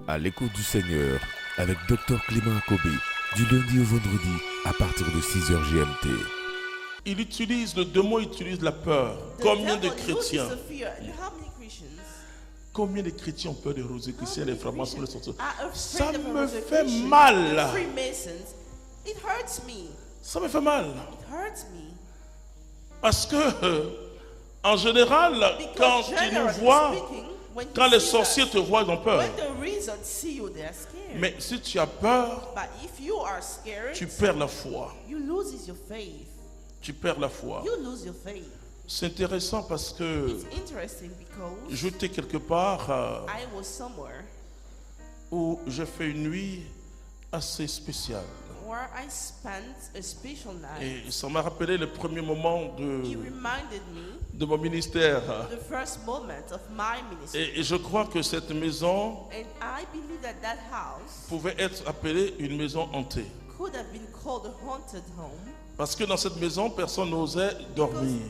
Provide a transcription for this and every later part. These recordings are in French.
À l'écoute du Seigneur, avec Dr Clément Akobé, du lundi au vendredi, à partir de 6h GMT. Il utilise, le démon utilise la peur. Combien de chrétiens ont peur des Rosicruciens, des francs-maçons, des sorciers? Ça me fait mal. Ça me fait mal. Parce que, en général, quand ils nous voient, quand les sorciers te voient, ils ont peur. Mais si tu as peur, tu perds la foi. Tu perds la foi. C'est intéressant parce que j'étais quelque part où j'ai fait une nuit assez spéciale. Et ça m'a rappelé le premier moment de mon ministère. Et je crois que cette maison pouvait être appelée une maison hantée. Parce que dans cette maison, personne n'osait dormir.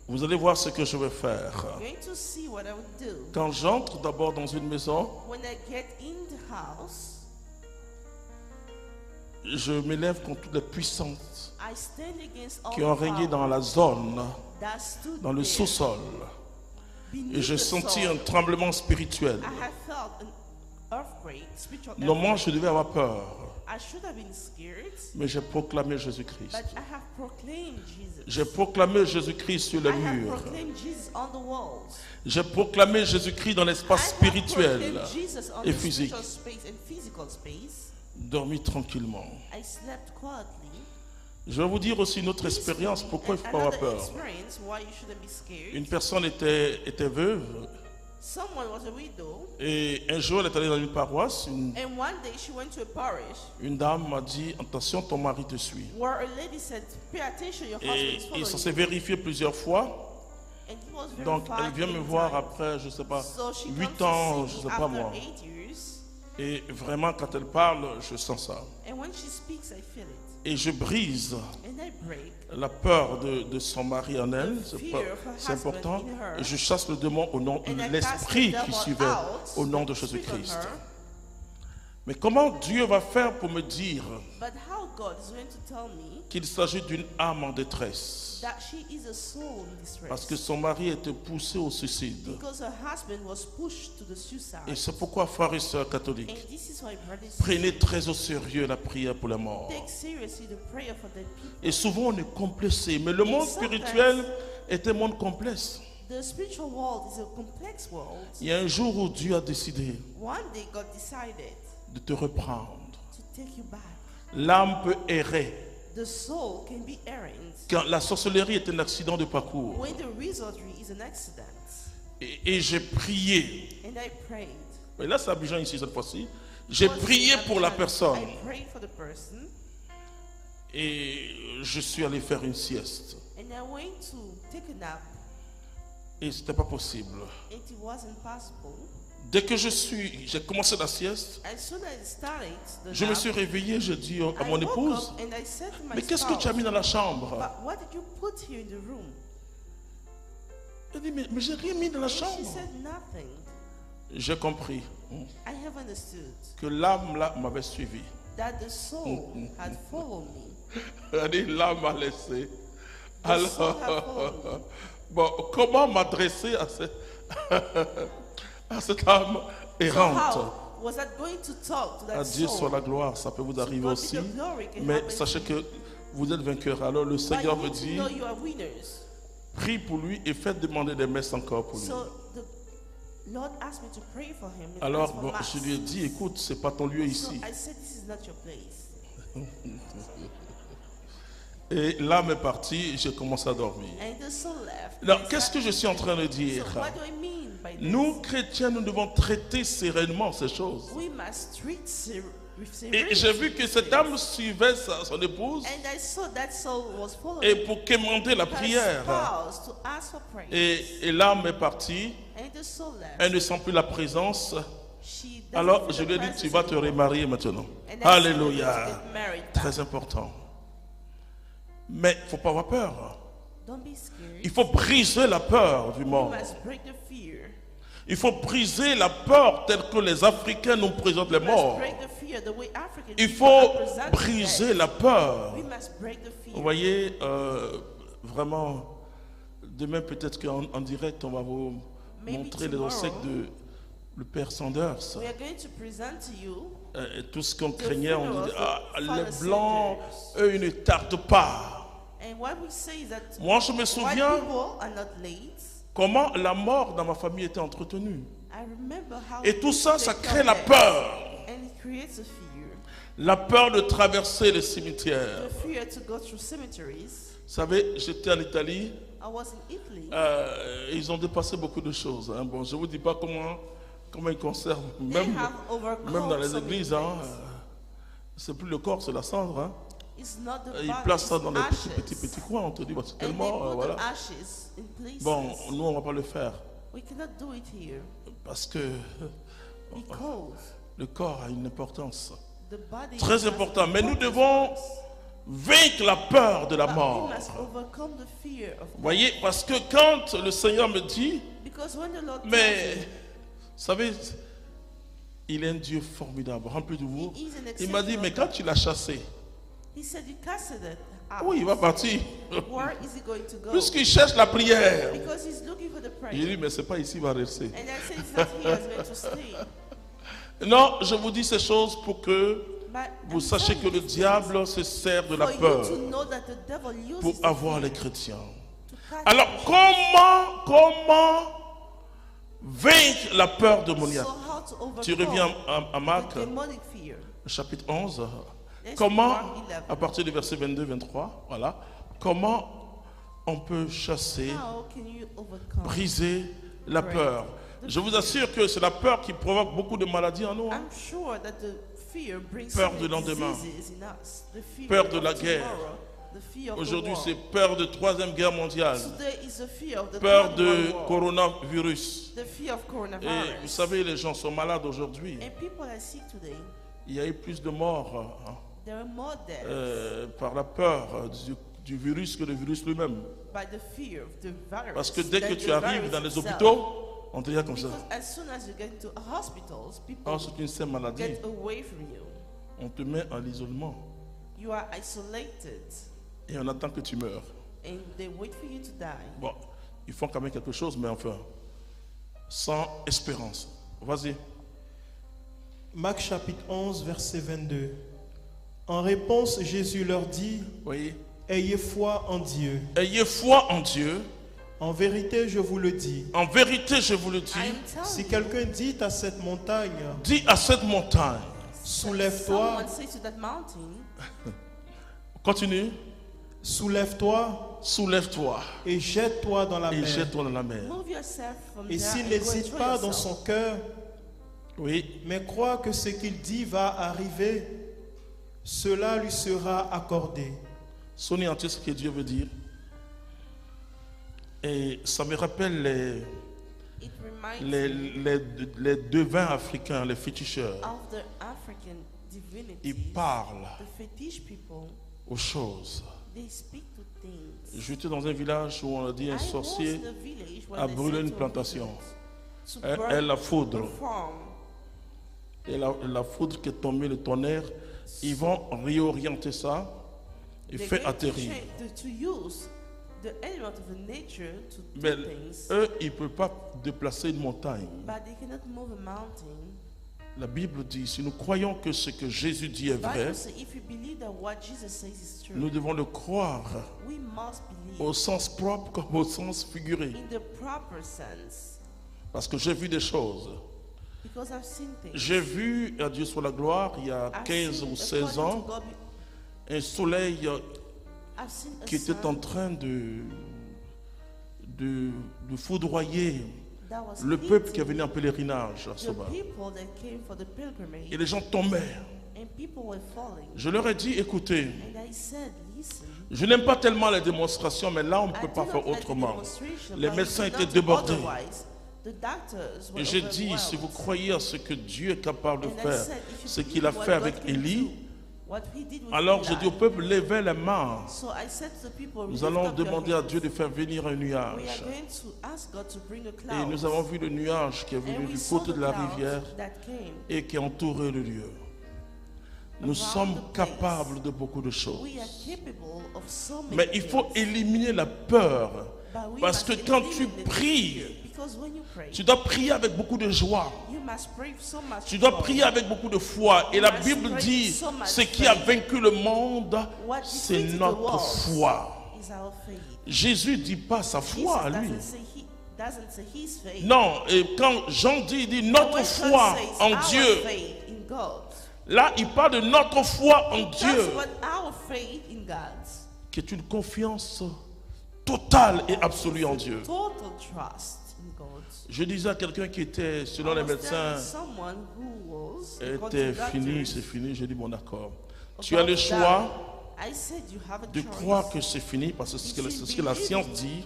Vous allez voir ce que je vais faire. Quand j'entre d'abord dans une maison, je m'élève contre toutes les puissances qui ont régné dans la zone, dans le sous-sol. Et j'ai senti un tremblement spirituel. Normalement, je devais avoir peur. Mais j'ai proclamé Jésus-Christ. J'ai proclamé Jésus-Christ sur les murs. J'ai proclamé Jésus-Christ dans l'espace spirituel et physique. Dormi tranquillement. Je vais vous dire aussi une autre expérience, pourquoi il ne faut pas avoir peur. Une personne était veuve. Et un jour, elle est allée dans une paroisse. Une dame m'a dit, attention, ton mari te suit. Et ça s'est vérifié plusieurs fois. Donc, elle vient me voir après, je ne sais pas, 8 ans, je ne sais pas moi. Et vraiment, quand elle parle, je sens ça. Et je brise la peur de son mari en elle. C'est important. Et je chasse le démon au nom de l'esprit qui suivait au nom de Jésus-Christ. Mais comment Dieu va faire pour me dire qu'il s'agit d'une âme en détresse? Parce que son mari était poussé au suicide. Et c'est pourquoi, frères et sœurs catholiques, prenez très au sérieux la prière pour les morts. Et souvent on est complexé, mais le monde spirituel est un monde complexe. Il y a un jour où Dieu a décidé de te reprendre. L'âme peut errer. Quand la sorcellerie est un accident de parcours. Et j'ai prié. Mais là, c'est Abidjan ici cette fois-ci. J'ai prié pour la personne. Et je suis allé faire une sieste. Et ce n'était pas possible. Dès que j'ai commencé la sieste, je me suis réveillé, je dis à mon épouse, mais qu'est-ce que tu as mis dans la chambre? Elle dit, mais j'ai rien mis dans la chambre. J'ai compris que l'âme là m'avait suivi. Elle dit, l'âme m'a laissé. Alors, bon, comment m'adresser à cette âme errante? À Dieu soit la gloire, ça peut vous arriver aussi. Mais sachez que vous êtes vainqueurs. Alors le Seigneur me dit, prie pour lui et faites demander des messes encore pour lui. Alors bon, je lui ai dit, écoute, c'est pas ton lieu ici. Et l'âme est partie, j'ai commencé à dormir. Alors, qu'est-ce que je suis en train de dire? Nous, chrétiens, nous devons traiter sereinement ces choses. Et j'ai vu que cette dame suivait son épouse et pour quémander la prière. Et l'âme est partie. Elle ne sent plus la présence. Alors, je lui ai dit, tu vas te remarier maintenant. Alléluia. Très important. Mais il ne faut pas avoir peur. Il faut briser la peur du mort. Il faut briser la peur telle que les Africains nous présentent les morts. Il faut briser la peur. Vous voyez, vraiment, demain peut-être qu'en direct, on va vous montrer les obsèques de le Père Sanders. Et tout ce qu'on craignait, on dit, les Blancs, eux, ils ne tardent pas. Moi, je me souviens comment la mort dans ma famille était entretenue. Et tout ça, ça crée la peur. La peur de traverser les cimetières. Vous savez, j'étais en Italie. Ils ont dépassé beaucoup de choses. Hein. Bon, je ne vous dis pas comment ils conservent, même dans les églises. Hein. C'est plus le corps, c'est la cendre. Hein. Ils placent ça dans les petits coins. On te dit, bah, c'est tellement. Voilà. Bon, nous, on ne va pas le faire. Parce que le corps a une importance très importante. Mais nous devons vaincre la peur de la mort. Vous voyez, parce que quand le Seigneur me dit, mais, vous savez, il est un Dieu formidable, rempli de vous. Il m'a dit, mais quand tu l'as chassé, oui, il va partir. Puisqu'il cherche la prière. J'ai dit, mais c'est pas ici qu'il va rester. Non, je vous dis ces choses pour que vous sachiez que le diable se sert de la peur pour avoir les chrétiens. Alors, comment vaincre la peur démoniaque? Tu reviens à Marc, chapitre 11. Comment, à partir du verset 22-23, voilà, comment on peut chasser, briser la peur? Je vous assure que c'est la peur qui provoque beaucoup de maladies en nous. Hein? Peur du lendemain, peur de la guerre. Aujourd'hui, c'est peur de troisième guerre mondiale, peur de coronavirus. Et vous savez, les gens sont malades aujourd'hui. Il y a eu plus de morts par la peur du virus que le virus lui-même. Parce que dès que tu arrives dans les hôpitaux, on te dit comme ça. Oh, c'est une seule maladie. On te met en isolement. Et on attend que tu meurs. Bon, ils font quand même quelque chose, mais enfin, sans espérance. Vas-y. Marc chapitre 11, verset 22. En réponse, Jésus leur dit, oui. Ayez foi en Dieu. Ayez foi en Dieu. En vérité, je vous le dis. En vérité, je vous le dis. Si quelqu'un dit à cette montagne, dis à cette montagne, soulève-toi. Continue. Soulève-toi. Soulève-toi. Et jette-toi dans la mer. Et jette-toi dans la mer. Et s'il n'hésite pas dans son cœur, oui, mais croit que ce qu'il dit va arriver, cela lui sera accordé. Sonnez entier ce que Dieu veut dire. Et ça me rappelle les devins africains, les féticheurs. Ils parlent aux choses. J'étais dans un village où on a dit un sorcier a brûlé une plantation. Et la foudre. Et la foudre qui est tombée, le tonnerre, ils vont réorienter ça et faire atterrir. Mais eux, ils ne peuvent pas déplacer une montagne. La Bible dit, si nous croyons que ce que Jésus dit est vrai, nous devons le croire au sens propre comme au sens figuré. Parce que j'ai vu des choses. J'ai vu, à Dieu soit la gloire, il y a 15 ou 16 ans, un soleil qui était en train de foudroyer le peuple qui est venu en pèlerinage à Soba. Et les gens tombaient. Je leur ai dit, écoutez, je n'aime pas tellement les démonstrations, mais là on ne peut pas faire autrement. Les médecins étaient débordés. Et j'ai dit, si vous croyez à ce que Dieu est capable de faire, ce qu'il a fait avec Élie, Alors j'ai dit au peuple, levez les mains. Nous allons demander à Dieu de faire venir un nuage. Et nous avons vu le nuage qui est venu du côté de la rivière et qui a entouré le lieu. Nous sommes capables de beaucoup de choses. Mais il faut éliminer la peur. Parce que quand tu pries, tu dois prier avec beaucoup de joie. Tu dois prier avec beaucoup de foi. Et la Bible dit, ce qui a vaincu le monde, c'est notre foi. Jésus ne dit pas sa foi à lui. Non, et quand Jean dit, il dit notre foi en Dieu. Là, il parle de notre foi en Dieu, qui est une confiance totale et absolue en Dieu. Je disais à quelqu'un qui était, selon les médecins, était fini, c'est fini. Je dis bon d'accord. Tu as le choix de croire que c'est fini parce que c'est ce que la science dit.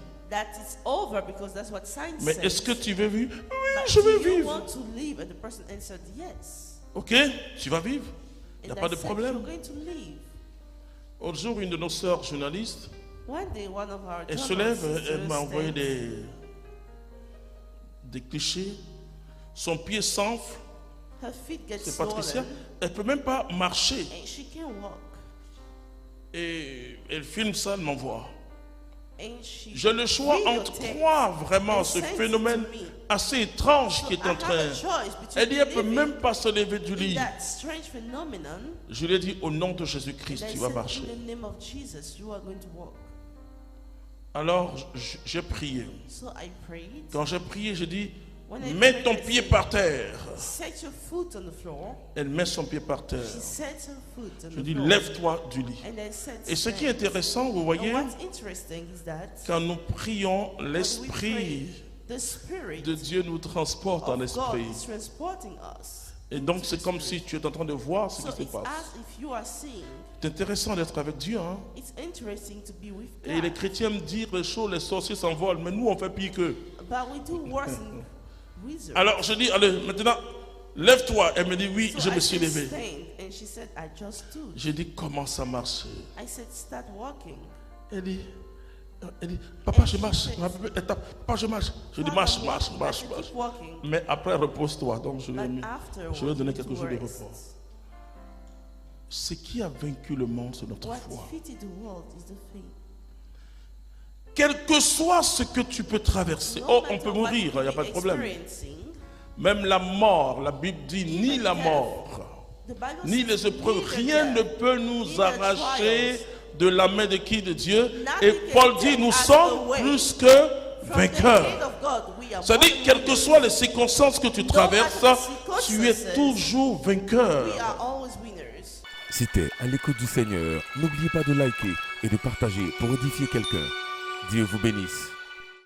Mais est-ce que tu veux vivre? Oui, je veux vivre. Ok, tu vas vivre. Il n'y a pas de problème. Autre jour, une de nos sœurs journalistes, elle se lève, elle m'a envoyé des clichés. Son pied s'enfle. C'est Patricia. Elle ne peut même pas marcher. Et elle filme ça, elle m'envoie. J'ai le choix entre croire vraiment ce phénomène assez étrange qui est en train. Elle dit, elle ne peut même pas se lever du lit. Je lui ai dit, au nom de Jésus-Christ, tu vas marcher. Alors, j'ai prié. Quand j'ai prié, j'ai dit, mets ton pied par terre. Elle met son pied par terre. Je dis, lève-toi du lit. Et ce qui est intéressant, vous voyez, quand nous prions, l'Esprit de Dieu nous transporte en esprit. Et donc c'est comme si tu es en train de voir ce qui se passe. C'est intéressant d'être avec Dieu. Hein? Et les chrétiens me disent les choses, les sorciers s'envolent, mais nous on fait pire qu'eux. Alors je dis, allez, maintenant, lève-toi. Elle me dit, oui, je me suis levé. J'ai dit, comment ça marche? Elle dit, papa, je marche. Papa, je marche. Je dis, marche. Mais après, repose-toi. Donc, je lui ai donné quelque chose de repos. Ce qui a vaincu le monde, c'est notre foi. Quel que soit ce que tu peux traverser. Oh, on peut mourir, il n'y a pas de problème. Même la mort, la Bible dit, ni la mort, ni les épreuves, rien ne peut nous arracher de la main de qui? De Dieu. Et Paul dit, nous sommes plus que vainqueurs. C'est-à-dire, quelles que soient les circonstances que tu traverses, tu es toujours vainqueur. C'était À l'écoute du Seigneur. N'oubliez pas de liker et de partager pour édifier quelqu'un. Dieu vous bénisse.